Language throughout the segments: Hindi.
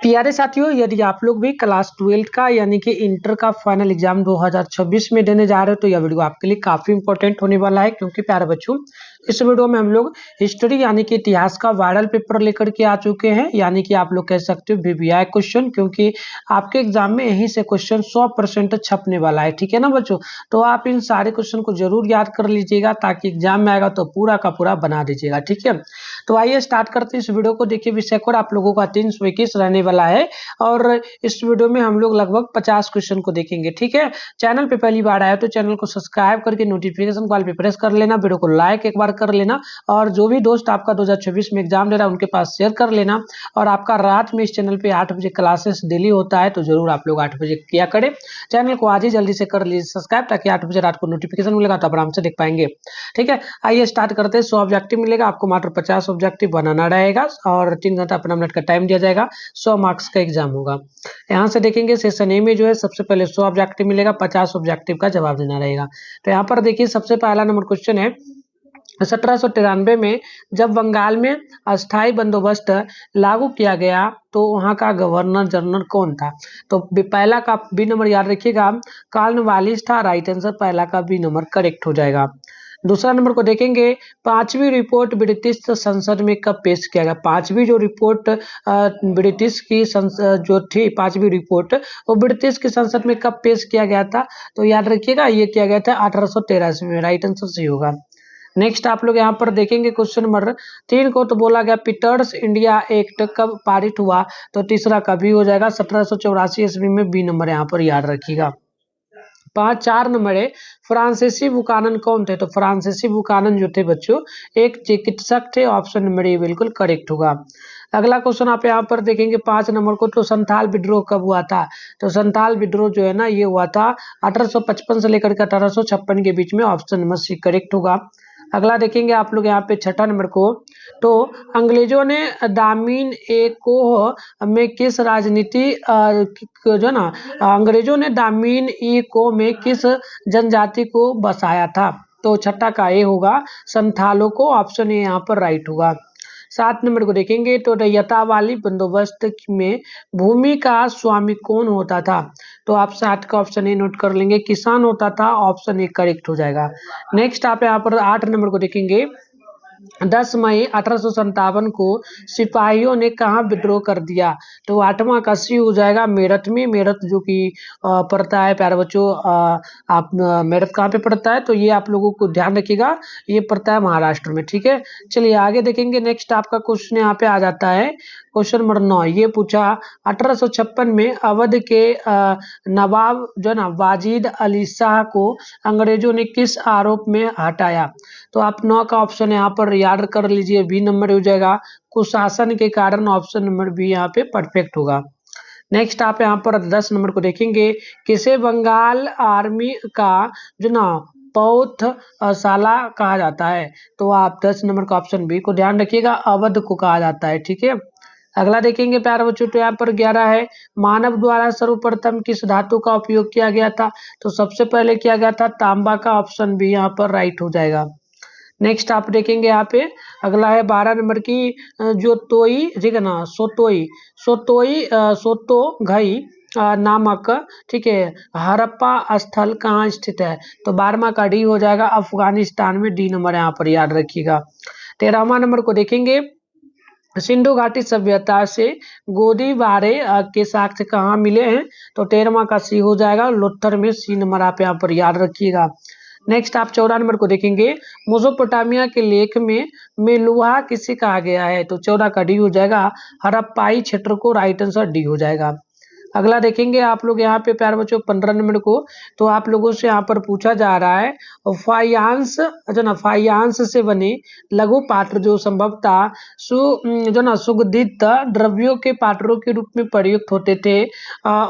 प्यारे साथियों, यदि आप लोग भी क्लास 12 का यानी कि इंटर का फाइनल एग्जाम 2026 में देने जा रहे हो तो यह वीडियो आपके लिए काफी इंपॉर्टेंट होने वाला है। क्योंकि प्यारे बच्चों, इस वीडियो में हम लोग हिस्ट्री यानी कि इतिहास का वायरल पेपर लेकर के आ चुके हैं। यानी कि आप लोग कह सकते हो वीवीआई क्वेश्चन, क्योंकि आपके एग्जाम में यहीं से क्वेश्चन 100% छपने वाला है। ठीक है ना बच्चों, तो आप इन सारे क्वेश्चन को जरूर याद कर लीजिएगा ताकि एग्जाम में आएगा तो पूरा का पूरा बना दीजिएगा। ठीक है, तो आइए स्टार्ट करते हैं इस वीडियो को। देखिए, विषय कोड आप लोगों का 321 रहने वाला है और इस वीडियो में हम लोग लगभग 50 क्वेश्चन को देखेंगे। ठीक है, चैनल पे पहली बार आया तो चैनल को सब्सक्राइब करके नोटिफिकेशन कॉल पे प्रेस कर लेना, वीडियो को लाइक एक बार कर लेना और जो भी दोस्त आपका 2026 में एग्जाम दे रहा है उनके पास शेयर कर लेना। और आपका रात में इस चैनल पे 8 बजे क्लासेस डेली होता है तो जरूर आप लोग 8 बजे किया करें। चैनल को आज ही जल्दी से कर लीजिए सब्सक्राइब ताकि 8 बजे रात को नोटिफिकेशन मिलेगा तो आप आराम से देख पाएंगे। ठीक है, आइए स्टार्ट करते हैं। 100 ऑब्जेक्टिव मिलेगा आपको, मात्र 50 ऑब्जेक्टिव बनाना रहेगा और 3 घंटा 15 मिनट का टाइम दिया जाएगा। 100 मार्क्स का एग्जाम होगा। यहाँ से देखेंगे सेशन ए में जो है सबसे पहले 100 ऑब्जेक्टिव मिलेगा, 50 ऑब्जेक्टिव का जवाब देना रहेगा। तो यहाँ पर देखिए सबसे पहला नंबर क्वेश्चन है, 1793 में जब बंगाल में अस्थाई बंदोबस्त लागू किया गया तो वहां का गवर्नर जनरल कौन था? तो पहला का बी नंबर याद रखिएगा, कॉर्नवालिस था। राइट आंसर पहला का बी नंबर करेक्ट हो जाएगा। दूसरा नंबर को देखेंगे, पांचवी रिपोर्ट ब्रिटिश संसद में कब पेश किया गया? पांचवी जो रिपोर्ट ब्रिटिश की जो थी पांचवी रिपोर्ट वो ब्रिटिश की संसद में कब पेश किया गया था? तो याद रखिएगा ये किया गया था 1883 में। राइट आंसर सही होगा। नेक्स्ट आप लोग यहाँ पर देखेंगे क्वेश्चन नंबर 3 को, तो बोला गया पीटर्स इंडिया एक्ट कब पारित हुआ? तो तीसरा कभी हो जाएगा 1784 ईस्वी में। बी नंबर यहाँ पर याद रखिएगा। 4 नंबर है, फ्रांसीसी बुकानन कौन थे? तो फ्रांसीसी बुकानन जो थे बच्चों एक चिकित्सक थे। ऑप्शन नंबर ए बिल्कुल करेक्ट होगा। अगला क्वेश्चन आप यहाँ पर देखेंगे 5 नंबर को, तो संथाल विद्रोह कब हुआ था? तो संथाल विद्रोह जो है ना ये हुआ था 1855 से लेकर के 1856 के बीच में। ऑप्शन नंबर सी करेक्ट होगा। अगला देखेंगे आप लोग यहाँ पे 6ठा नंबर को, तो अंग्रेजों ने दामिन ए कोह में किस राजनीति जो ना अंग्रेजों ने दामिन ई को में किस जनजाति को बसाया था? तो छठा का ए होगा, संथालों को। ऑप्शन ए यहाँ पर राइट होगा। 7 नंबर को देखेंगे, तो रैयता वाली बंदोबस्त में भूमि का स्वामी कौन होता था? तो आप 7 का ऑप्शन ए नोट कर लेंगे, किसान होता था। ऑप्शन ए करेक्ट हो जाएगा। नेक्स्ट आप यहाँ पर 8 नंबर को देखेंगे, 10 मई 1857 को सिपाहियों ने कहाँ विद्रोह कर दिया? तो 8वां का सी हो जाएगा, मेरठ में। मेरठ जो कि पड़ता है प्यारे बच्चों, आप मेरठ कहाँ पे पड़ता है? तो ये आप लोगों को ध्यान रखिएगा, ये पड़ता है महाराष्ट्र में। ठीक है, चलिए आगे देखेंगे। नेक्स्ट आपका क्वेश्चन यहाँ पे आ जाता है क्वेश्चन नंबर 9। ये पूछा 1856 में अवध के नवाब जो ना वाजिद अली शाह को अंग्रेजों ने किस आरोप में हटाया? तो आप 9 का ऑप्शन यहाँ पर याद कर लीजिए, बी नंबर हो जाएगा, कुशासन के कारण। ऑप्शन नंबर बी यहाँ पे परफेक्ट होगा। नेक्स्ट आप यहाँ पर 10 नंबर को देखेंगे, किसे बंगाल आर्मी का जो ना पौथ साला कहा जाता है? तो आप 10 नंबर का ऑप्शन बी को ध्यान रखिएगा, अवध को कहा जाता है। ठीक है, अगला देखेंगे प्यारे बच्चों, तो यहाँ पर 11 है, मानव द्वारा सर्वप्रथम किस धातु का उपयोग किया गया था? तो सबसे पहले किया गया था तांबा का। ऑप्शन बी यहाँ पर राइट हो जाएगा। नेक्स्ट आप देखेंगे यहाँ पे अगला है 12 नंबर की, जो तोई, ठीक है ना, सोतो घई नामक, ठीक है, हड़प्पा स्थल कहाँ स्थित है? तो 12वां का डी हो जाएगा, अफगानिस्तान में। डी नंबर यहाँ पर याद रखिएगा। 13वां नंबर को देखेंगे, सिंधु घाटी सभ्यता से गोदीबारे के साक्ष्य कहाँ मिले हैं? तो 13वां का सी हो जाएगा, लोथर में। सी नंबर आप यहाँ पर याद रखिएगा। नेक्स्ट आप 14 नंबर को देखेंगे, मेसोपोटामिया के लेख में मेलुहा किसे कहा गया है? तो 14 का डी हो जाएगा, हड़प्पाई क्षेत्र को। राइट आंसर डी हो जाएगा। अगला देखेंगे आप लोग यहाँ पे प्यारे बच्चों 15 नंबर को, तो आप लोगों से यहाँ पर पूछा जा रहा है, फाइयांस जो ना फाइयांस से बने लघु पात्र जो संभवतः जो ना सुगंधित द्रव्यों के पात्रों के रूप में प्रयुक्त होते थे,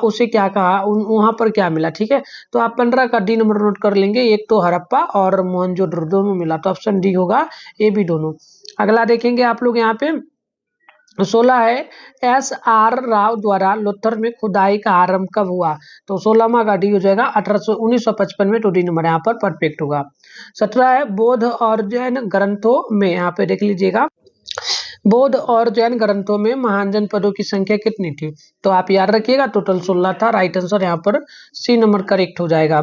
उसे क्या कहा? वहां पर क्या मिला? ठीक है, तो आप 15 का डी नंबर नोट कर लेंगे, एक तो हड़प्पा और मोहनजोदड़ो दोनों मिला, तो ऑप्शन डी होगा, ए बी दोनों। अगला देखेंगे आप लोग यहाँ पे 16 है, एस.आर. राव द्वारा लोथर में खुदाई का आरंभ कब हुआ? तो 16वां का डी हो जाएगा, 1955 में। तो डी नंबर यहाँ पर परफेक्ट होगा। 17 है, बौद्ध और जैन ग्रंथों में, यहाँ पे देख लीजिएगा, बौद्ध और जैन ग्रंथों में महान जनपदों की संख्या कितनी थी? तो आप याद रखिएगा टोटल 16 था। राइट आंसर यहाँ पर सी नंबर करेक्ट हो जाएगा।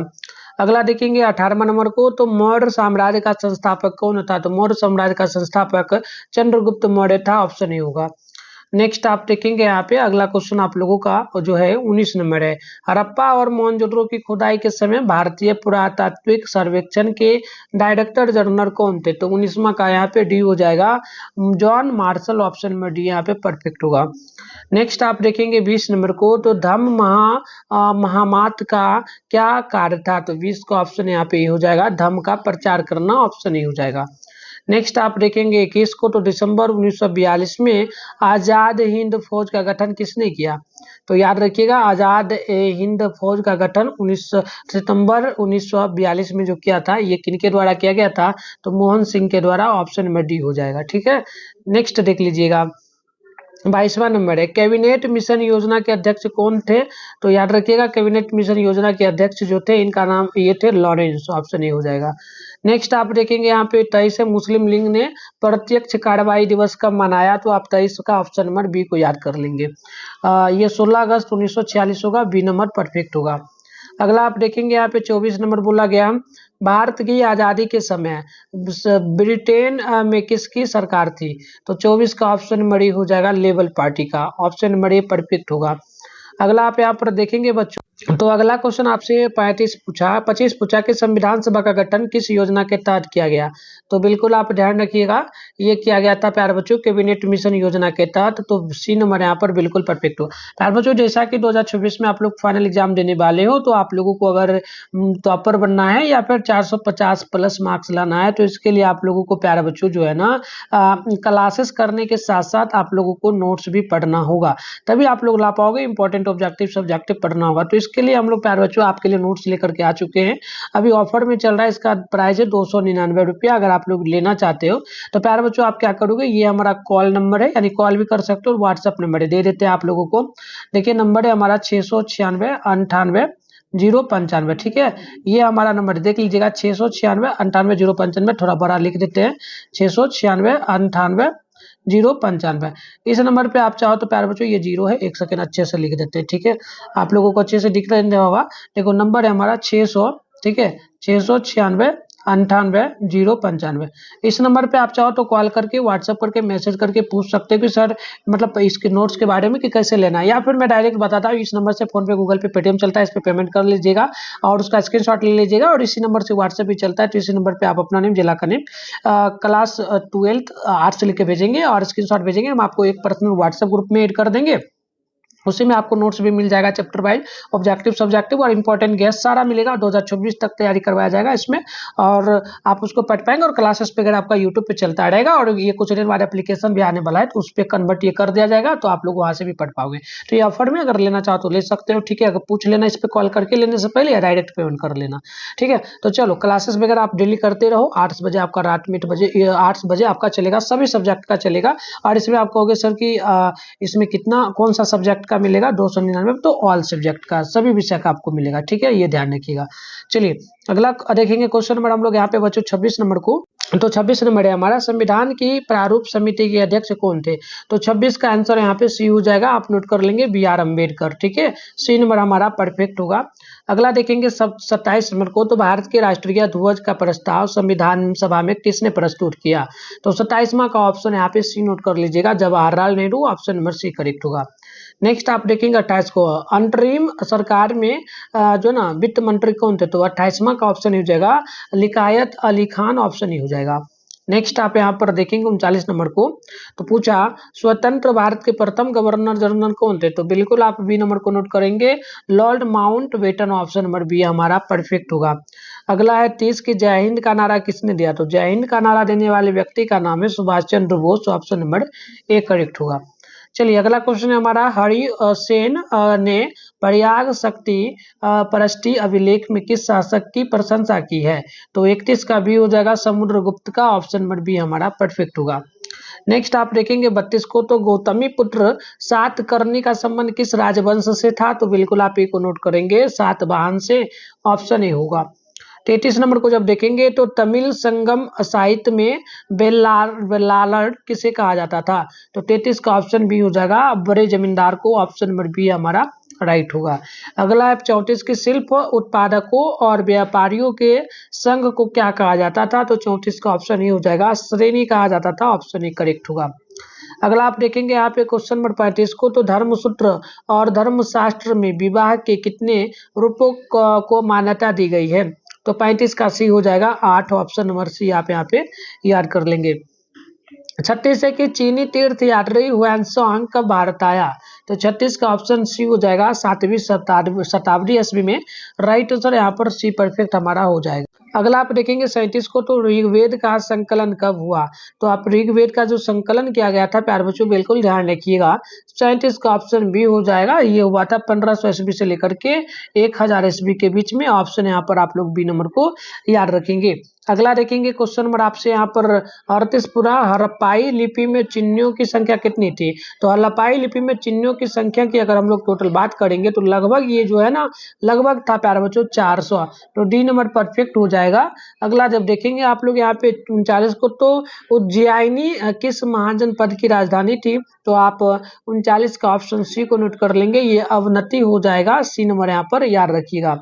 अगला देखेंगे 18वां नंबर को, तो मौर्य साम्राज्य का संस्थापक कौन था? तो मौर्य साम्राज्य का संस्थापक चंद्रगुप्त मौर्य था। ऑप्शन ए होगा। नेक्स्ट आप देखेंगे यहाँ पे अगला क्वेश्चन आप लोगों का जो है 19 नंबर है। हड़प्पा और मोहनजोदड़ो की खुदाई के समय भारतीय पुरातात्विक सर्वेक्षण के डायरेक्टर जनरल कौन थे? तो 19वां का यहाँ पे डी हो जाएगा, जॉन मार्शल। ऑप्शन में डी यहाँ पे परफेक्ट होगा। नेक्स्ट आप देखेंगे 20 नंबर को, तो धम्म महामात का क्या कार्य था? तो 20 का ऑप्शन यहाँ पे हो जाएगा, धम्म का प्रचार करना। ऑप्शन ए हो जाएगा। नेक्स्ट आप देखेंगे 21 को, तो दिसंबर 1942 में आजाद हिंद फौज का गठन किसने किया? तो याद रखिएगा आजाद हिंद फौज का गठन 19 सितंबर 1942 में जो किया था, ये किनके द्वारा किया गया था? तो मोहन सिंह के द्वारा। ऑप्शन में डी हो जाएगा। ठीक है, नेक्स्ट देख लीजिएगा 22वां नंबर है, कैबिनेट मिशन योजना के अध्यक्ष कौन थे? तो याद रखिएगा कैबिनेट मिशन योजना के अध्यक्ष जो थे, इनका नाम ये थे लॉरेंस। ऑप्शन ए हो जाएगा। नेक्स्ट आप देखेंगे यहाँ पे 23 है, मुस्लिम लीग ने प्रत्यक्ष कार्रवाई दिवस कब मनाया? तो आप 23 का ऑप्शन नंबर बी को याद कर लेंगे। ये 16 अगस्त 1946 होगा। बी नंबर परफेक्ट होगा। अगला आप देखेंगे यहाँ पे 24 नंबर बोला गया, भारत की आज़ादी के समय ब्रिटेन में किसकी सरकार थी? तो 24 का ऑप्शन नंबर हो जाएगा, लेबर पार्टी का। ऑप्शन नंबर ए परफेक्ट होगा। अगला आप यहाँ पर देखेंगे बच्चों, तो अगला क्वेश्चन आपसे 25 पूछा कि संविधान सभा का गठन किस योजना के तहत किया गया? तो बिल्कुल आप ध्यान रखिएगा, ये किया गया था प्यारे बच्चों कैबिनेट मिशन योजना के तहत। तो सी नंबर यहाँ पर बिल्कुल परफेक्ट हो। प्यारे बच्चों जैसा कि 2026 में आप लोग फाइनल एग्जाम देने वाले हो, तो आप लोगों को अगर टॉपर बनना है या फिर 450 प्लस मार्क्स लाना है, तो इसके लिए आप लोगों को प्यारे बच्चों जो है ना क्लासेस करने के साथ साथ आप लोगों को नोट्स भी पढ़ना होगा, तभी आप लोग ला पाओगे। इंपॉर्टेंट ऑब्जेक्टिव सब्जेक्टिव पढ़ना होगा। तो इसके लिए हम लोग प्यारे बच्चों आपके लिए नोट्स लेकर के आ चुके हैं। अभी ऑफर में चल रहा है, इसका प्राइस है 299 रुपया। अगर आप लोग लेना चाहते हो तो प्यारे बच्चों आप क्या करोगे, ये हमारा कॉल नंबर है, यानी कॉल भी कर सकते हो, व्हाट्सअप नंबर है, दे देते हैं आप लोगों को। देखिए नंबर है हमारा 696 98 095। ठीक है, ये हमारा नंबर देख लीजिएगा, 696 98 095। थोड़ा बड़ा लिख देते हैं, 696 98 095। इस नंबर पे आप चाहो तो प्यारे बच्चों ये 0 है, 1 सेकंड अच्छे से लिख देते हैं। ठीक है, आप लोगों को अच्छे से दिख रहा होगा। देखो नंबर है हमारा 600, ठीक है, 696 98 095। इस नंबर पे आप चाहो तो कॉल करके व्हाट्सएप करके मैसेज करके पूछ सकते हो कि सर मतलब इसके नोट्स के बारे में कि कैसे लेना है, या फिर मैं डायरेक्ट बताता हूँ। इस नंबर से फोन पे गूगल पे पेटीएम चलता है, इस पे पेमेंट कर लीजिएगा और उसका स्क्रीनशॉट ले लीजिएगा। और इसी नंबर से व्हाट्सएप भी चलता है, तो इसी नंबर पे आप अपना नेम, जिला का नेम, क्लास 12th आर्ट्स लिख के भेजेंगे और स्क्रीनशॉट भेजेंगे। हम आपको एक पर्सनल व्हाट्सएप ग्रुप में ऐड कर देंगे, उसी में आपको नोट्स भी मिल जाएगा, चैप्टर वाइज ऑब्जेक्टिव सब्जेक्टिव और इंपॉर्टेंट गेस्ट सारा मिलेगा। 2024 तक तैयारी करवाया जाएगा इसमें, और आप उसको पढ़ पाएंगे। और क्लासेस वगैरह आपका यूट्यूब पे चलता रहेगा, और ये कुछ दिन बाद एप्लीकेशन भी आने वाला है, तो उस पर कन्वर्ट ये कर दिया जाएगा, तो आप लोग वहां से भी पढ़ पाओगे। तो ये ऑफर में अगर लेना चाहो तो ले सकते हो। ठीक है, अगर पूछ लेना इस पर कॉल करके लेने से पहले, या डायरेक्ट पेमेंट कर लेना। ठीक है, तो चलो क्लासेस वगैरह आप डेली करते रहो। 8 बजे आपका रात में 8 बजे आपका चलेगा, सभी सब्जेक्ट का चलेगा। और इसमें आप कहोगे सर कि इसमें कितना कौन सा सब्जेक्ट का मिलेगा? 299। तो ऑल सब्जेक्ट का, सभी विषय का आपको मिलेगा। ठीक है, ये ध्यान रखिएगा। चलिए अगला देखेंगे क्वेश्चन नंबर हम लोग यहाँ पे बच्चों 26 नंबर को। तो 26 नंबर है हमारा, संविधान की प्रारूप समिति के अध्यक्ष कौन थे? तो 26 का आंसर यहाँ पे सी हो जाएगा, आप नोट कर लेंगे, बी आर अम्बेडकर। ठीक है, सी नंबर हमारा परफेक्ट होगा। अगला देखेंगे 27 नंबर को, तो भारत के राष्ट्रीय ध्वज का प्रस्ताव संविधान सभा में किसने प्रस्तुत किया? तो 27वां का ऑप्शन यहाँ पे सी नोट कर लीजिएगा, Jawaharlal Nehru. Option number C correct होगा। नेक्स्ट आप देखेंगे 28 को, अंतरिम सरकार में जो ना वित्त मंत्री कौन थे? तो 28वां का ऑप्शन हो जाएगा, लिकायत अली खान। ऑप्शन ही हो जाएगा। नेक्स्ट आप यहाँ पर देखेंगे 39 नंबर को, तो पूछा स्वतंत्र भारत के प्रथम गवर्नर जनरल कौन थे? तो बिल्कुल आप बी नंबर को नोट करेंगे, Lord Mountbatten. Option number B हमारा परफेक्ट होगा। अगला है 30 की, जय हिंद का नारा किसने दिया? तो जय हिंद का नारा देने वाले व्यक्ति का नाम है Subhash Chandra Bose. Option number A correct होगा। चलिए अगला क्वेश्चन है हमारा, हरि सेन ने प्रयाग शक्ति परस्ती अभिलेख में किस शासक की प्रशंसा की है? तो 31 का बी हो जाएगा, समुद्रगुप्त का। ऑप्शन नंबर बी हमारा परफेक्ट होगा। नेक्स्ट आप देखेंगे 32 को, तो गौतमी पुत्र सातकर्णी का संबंध किस राजवंश से था? तो बिल्कुल आप एक को नोट करेंगे, सातवाहन से। ऑप्शन ए होगा। 33 नंबर को जब देखेंगे तो तमिल संगम साहित्य में बेल्लालर किसे कहा जाता था? तो 33 का ऑप्शन बी हो जाएगा बड़े जमींदार को, ऑप्शन नंबर बी हमारा राइट होगा। अगला है 34 के शिल्प उत्पादकों और व्यापारियों के संघ को क्या कहा जाता था? तो 34 का ऑप्शन ये हो जाएगा श्रेणी कहा जाता था, ऑप्शन ए करेक्ट होगा। अगला आप देखेंगे यहाँ पे क्वेश्चन नंबर 35 को, तो धर्मसूत्र और धर्मशास्त्र में विवाह के कितने रूपों को मान्यता दी गई है? तो 35 का सी हो जाएगा 8, ऑप्शन नंबर सी आप यहाँ पे याद कर लेंगे। 36 है कि चीनी तीर्थ यात्री हुआनसांग कब भारत आया? तो 36 का ऑप्शन सी हो जाएगा 7वीं शताब्दी ईस्वी में, राइट आंसर यहाँ पर सी परफेक्ट हमारा हो जाएगा। अगला आप देखेंगे 37 को, तो ऋग्वेद का संकलन कब हुआ? तो आप ऋग्वेद का जो संकलन किया गया था प्यारे बच्चों बिल्कुल ध्यान रखिएगा, 37 का ऑप्शन बी हो जाएगा। ये हुआ था 1500 ईस्वी से लेकर के 1000 ईस्वी के बीच में, ऑप्शन यहाँ पर आप लोग बी नंबर को याद रखेंगे। अगला देखेंगे क्वेश्चन नंबर आपसे यहाँ पर 38 पूरा, हड़प्पाई लिपि में चिन्हों की संख्या कितनी थी? तो हड़प्पाई लिपि में चिन्हों की संख्या की अगर हम लोग टोटल बात करेंगे तो लगभग ये जो है ना, लगभग था प्यारे बच्चों 400, तो डी नंबर परफेक्ट हो जाएगा। अगला जब देखेंगे आप लोग यहाँ पे 39 को, तो उज्जैनी किस महाजनपद की राजधानी थी? तो आप 39 का ऑप्शन सी को नोट कर लेंगे, ये अवनति हो जाएगा, सी नंबर यहाँ पर याद रखिएगा।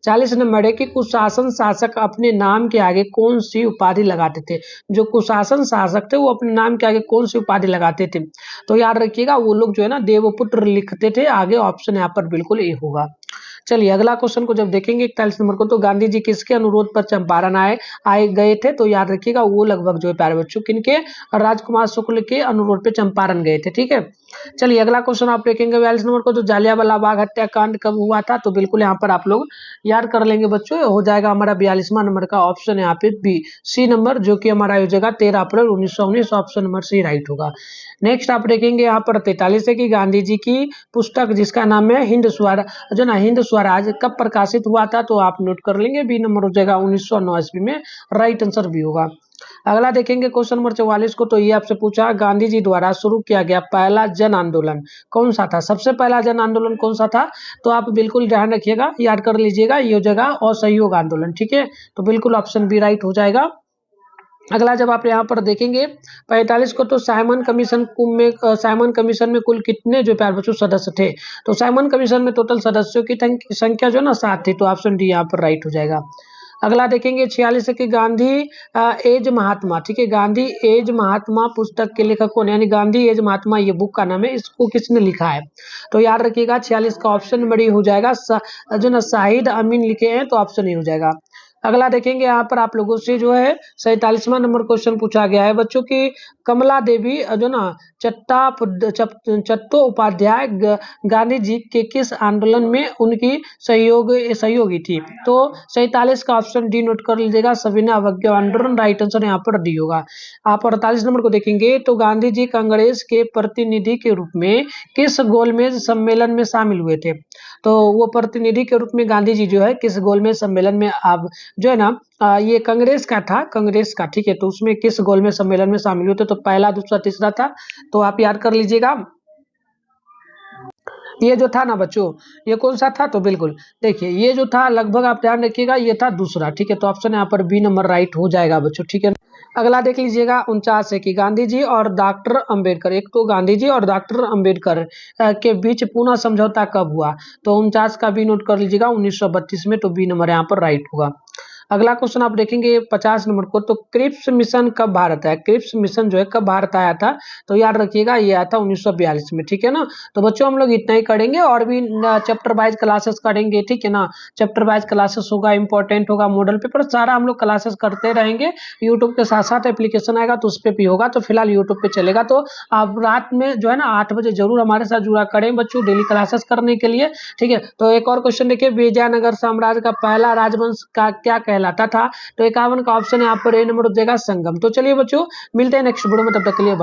40 नंबर है कि कुशासन शासक अपने नाम के आगे कौन सी उपाधि लगाते थे? जो कुशासन शासक थे वो अपने नाम के आगे कौन सी उपाधि लगाते थे? तो याद रखिएगा वो लोग जो है ना देवपुत्र लिखते थे आगे, ऑप्शन यहाँ पर बिल्कुल ए होगा। चलिए अगला क्वेश्चन को जब देखेंगे 41 नंबर को, तो गांधी जी किसके अनुरोध पर चंपारण आए गए थे? तो याद रखिएगा वो लगभग जो है प्यारे बच्चों किनके, राजकुमार शुक्ल के अनुरोध पे चंपारण गए थे, ठीक है। चलिए अगला क्वेश्चन आप देखेंगे 42 नंबर को, तो जालियांवाला बाग हत्याकांड कब हुआ था? तो बिल्कुल यहाँ पर आप लोग याद कर लेंगे बच्चों, हो जाएगा हमारा 42वां नंबर का ऑप्शन यहाँ पे बी, सी नंबर, जो कि हमारा हो जाएगा 13 अप्रैल 1919, ऑप्शन नंबर सी राइट होगा। नेक्स्ट आप देखेंगे यहाँ पर 43 है कि गांधी जी की पुस्तक जिसका नाम है हिंद स्वराज, जो ना हिंद स्वराज कब प्रकाशित हुआ था? तो आप नोट कर लेंगे बी नंबर हो जाएगा 1909 ईस्वी में, राइट आंसर भी होगा। अगला देखेंगे क्वेश्चन नंबर 44 को, तो ये आपसे पूछा गांधी जी द्वारा शुरू किया गया पहला जन आंदोलन कौन सा था? सबसे पहला जन आंदोलन कौन सा था? तो आप बिल्कुल ध्यान रखिएगा, याद कर लीजिएगा, ये हो जाएगा असहयोग आंदोलन, ठीक है। तो बिल्कुल ऑप्शन बी राइट हो जाएगा। अगला जब आप यहाँ पर देखेंगे 45 को, तो साइमन कमीशन में कुल कितने जो प्यारे बच्चों सदस्य थे? तो साइमन कमीशन में टोटल सदस्यों की संख्या जो है ना 7 थी, तो ऑप्शन डी यहाँ पर राइट हो जाएगा। अगला देखेंगे 46 कि गांधी एज महात्मा, ठीक है, गांधी एज महात्मा पुस्तक के लेखक कौन? यानी गांधी एज महात्मा ये बुक का नाम है, इसको किसने लिखा है? तो याद रखिएगा 46 का ऑप्शन बड़ी हो जाएगा, जो ना शाहिद अमीन लिखे हैं, तो ऑप्शन ए हो जाएगा। अगला देखेंगे यहाँ पर आप लोगों से जो है 47वां नंबर क्वेश्चन पूछा गया है बच्चों की, कमला देवी जो ना चट्टोपाध्याय गांधी जी के किस आंदोलन में उनकी सहयोगी थी? तो 47 का ऑप्शन डी नोट कर लीजिएगा, सविनय अवज्ञा आंदोलन, राइट आंसर यहाँ पर डी होगा। आप 48 नंबर को देखेंगे, तो गांधी जी कांग्रेस के प्रतिनिधि के रूप में किस गोलमेज सम्मेलन में शामिल हुए थे? तो वो प्रतिनिधि के रूप में गांधी जी जो है किस गोलमेज सम्मेलन में आप जो है ना ये कांग्रेस का था, कांग्रेस का, ठीक है, तो उसमें किस गोलमेज सम्मेलन में शामिल हुए थे? तो पहला, दूसरा, तीसरा था, तो आप याद कर लीजिएगा। ये जो था ना बच्चों, ये कौन सा था? तो बिल्कुल देखिए ये जो था लगभग आप ध्यान रखिएगा, ये था दूसरा, ठीक है, तो ऑप्शन यहाँ पर बी नंबर राइट हो जाएगा बच्चों, ठीक है। अगला देख लीजिएगा 49 है कि गांधी जी और डॉक्टर अंबेडकर, एक तो गांधी जी और डॉक्टर अंबेडकर के बीच पुनः समझौता कब हुआ? तो 49 का भी नोट कर लीजिएगा 1932 में, तो बी नंबर यहाँ पर राइट होगा। अगला क्वेश्चन आप देखेंगे 50 नंबर को, तो क्रिप्स मिशन कब भारत आया? क्रिप्स मिशन जो है कब भारत आया था? तो याद रखिएगा ये आया था 1942 में, ठीक है ना। तो बच्चों हम लोग इतना ही करेंगे, और भी चैप्टर वाइज क्लासेस करेंगे, ठीक है ना। चैप्टर वाइज क्लासेस होगा, इंपॉर्टेंट होगा, मॉडल पेपर, सारा हम लोग क्लासेस करते रहेंगे। यूट्यूब के साथ साथ एप्लीकेशन आएगा तो उस पर भी होगा, तो फिलहाल यूट्यूब पे चलेगा। तो आप रात में जो है ना 8 बजे जरूर हमारे साथ जुड़ा करें बच्चों, डेली क्लासेस करने के लिए, ठीक है। तो एक और क्वेश्चन देखिए, विजयनगर साम्राज्य का पहला राजवंश का क्या कहलाता था? तो 51 का ऑप्शन यहाँ पर ए नंबर हो जाएगा संगम। तो चलिए बच्चों मिलते हैं नेक्स्ट वीडियो में, तब तक के लिए